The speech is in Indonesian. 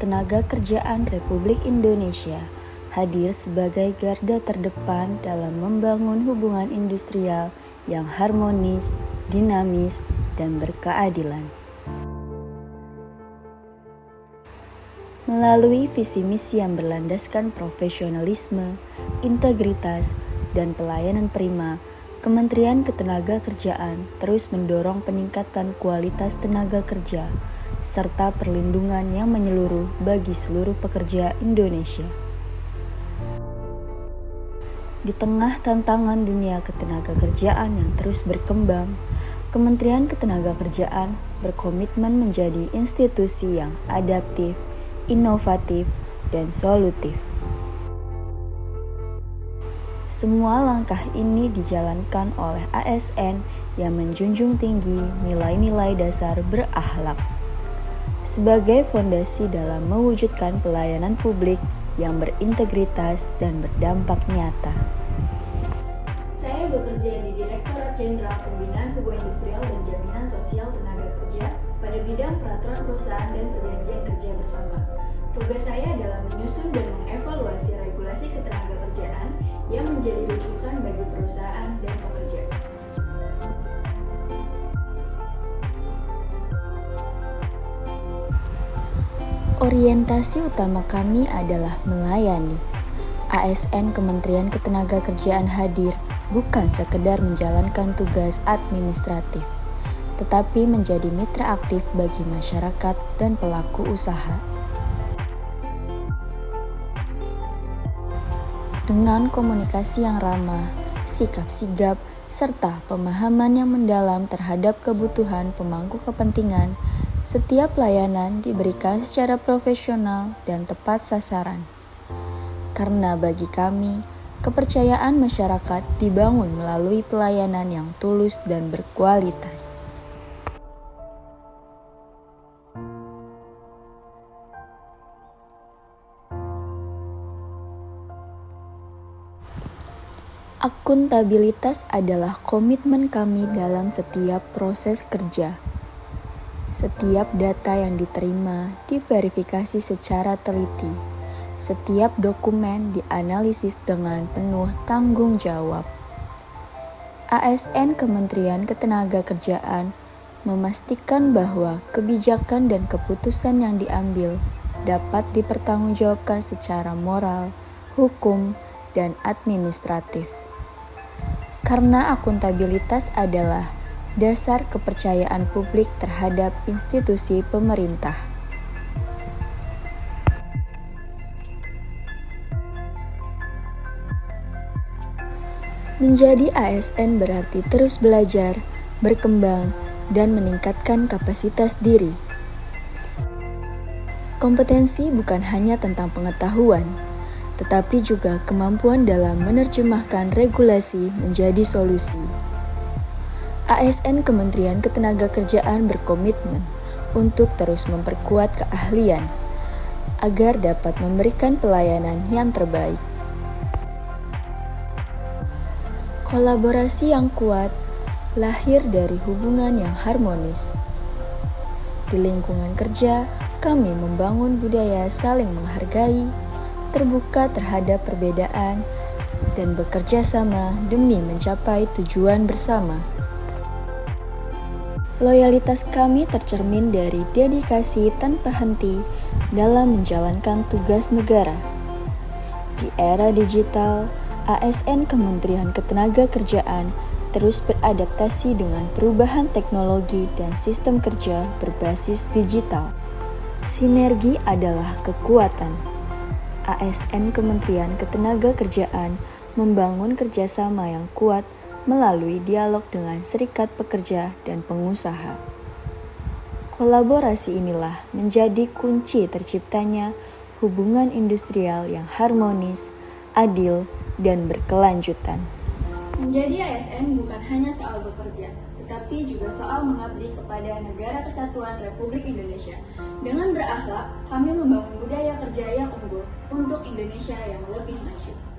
Ketenagakerjaan Republik Indonesia hadir sebagai garda terdepan dalam membangun hubungan industrial yang harmonis, dinamis, dan berkeadilan. Melalui visi misi yang berlandaskan profesionalisme, integritas, dan pelayanan prima, Kementerian Ketenagakerjaan terus mendorong peningkatan kualitas tenaga kerja serta perlindungan yang menyeluruh bagi seluruh pekerja Indonesia. Di tengah tantangan dunia ketenagakerjaan yang terus berkembang, Kementerian Ketenagakerjaan berkomitmen menjadi institusi yang adaptif, inovatif, dan solutif. Semua langkah ini dijalankan oleh ASN yang menjunjung tinggi nilai-nilai dasar berakhlak sebagai fondasi dalam mewujudkan pelayanan publik yang berintegritas dan berdampak nyata. Saya bekerja di Direktorat Jenderal Pembinaan Hubungan Industrial dan Jaminan Sosial Tenaga Kerja pada bidang peraturan perusahaan dan perjanjian kerja bersama. Tugas saya adalah menyusun dan mengevaluasi regulasi ketenagakerjaan yang menjadi rujukan bagi perusahaan dan pekerja. Orientasi utama kami adalah melayani. ASN Kementerian Ketenagakerjaan hadir bukan sekedar menjalankan tugas administratif, tetapi menjadi mitra aktif bagi masyarakat dan pelaku usaha. Dengan komunikasi yang ramah, sikap sigap, serta pemahaman yang mendalam terhadap kebutuhan pemangku kepentingan, setiap layanan diberikan secara profesional dan tepat sasaran. Karena bagi kami, kepercayaan masyarakat dibangun melalui pelayanan yang tulus dan berkualitas. Akuntabilitas adalah komitmen kami dalam setiap proses kerja. Setiap data yang diterima diverifikasi secara teliti. Setiap dokumen dianalisis dengan penuh tanggung jawab. ASN Kementerian Ketenagakerjaan memastikan bahwa kebijakan dan keputusan yang diambil dapat dipertanggungjawabkan secara moral, hukum, dan administratif. Karena akuntabilitas adalah dasar kepercayaan publik terhadap institusi pemerintah. Menjadi ASN berarti terus belajar, berkembang, dan meningkatkan kapasitas diri. Kompetensi bukan hanya tentang pengetahuan, tetapi juga kemampuan dalam menerjemahkan regulasi menjadi solusi. ASN Kementerian Ketenagakerjaan berkomitmen untuk terus memperkuat keahlian agar dapat memberikan pelayanan yang terbaik. Kolaborasi yang kuat lahir dari hubungan yang harmonis. Di lingkungan kerja, kami membangun budaya saling menghargai, terbuka terhadap perbedaan, dan bekerja sama demi mencapai tujuan bersama. Loyalitas kami tercermin dari dedikasi tanpa henti dalam menjalankan tugas negara. Di era digital, ASN Kementerian Ketenagakerjaan terus beradaptasi dengan perubahan teknologi dan sistem kerja berbasis digital. Sinergi adalah kekuatan. ASN Kementerian Ketenagakerjaan membangun kerjasama yang kuat melalui dialog dengan serikat pekerja dan pengusaha. Kolaborasi inilah menjadi kunci terciptanya hubungan industrial yang harmonis, adil, dan berkelanjutan. Menjadi ASN bukan hanya soal bekerja, tetapi juga soal mengabdi kepada Negara Kesatuan Republik Indonesia. Dengan berakhlak, kami membangun budaya kerja yang unggul untuk Indonesia yang lebih maju.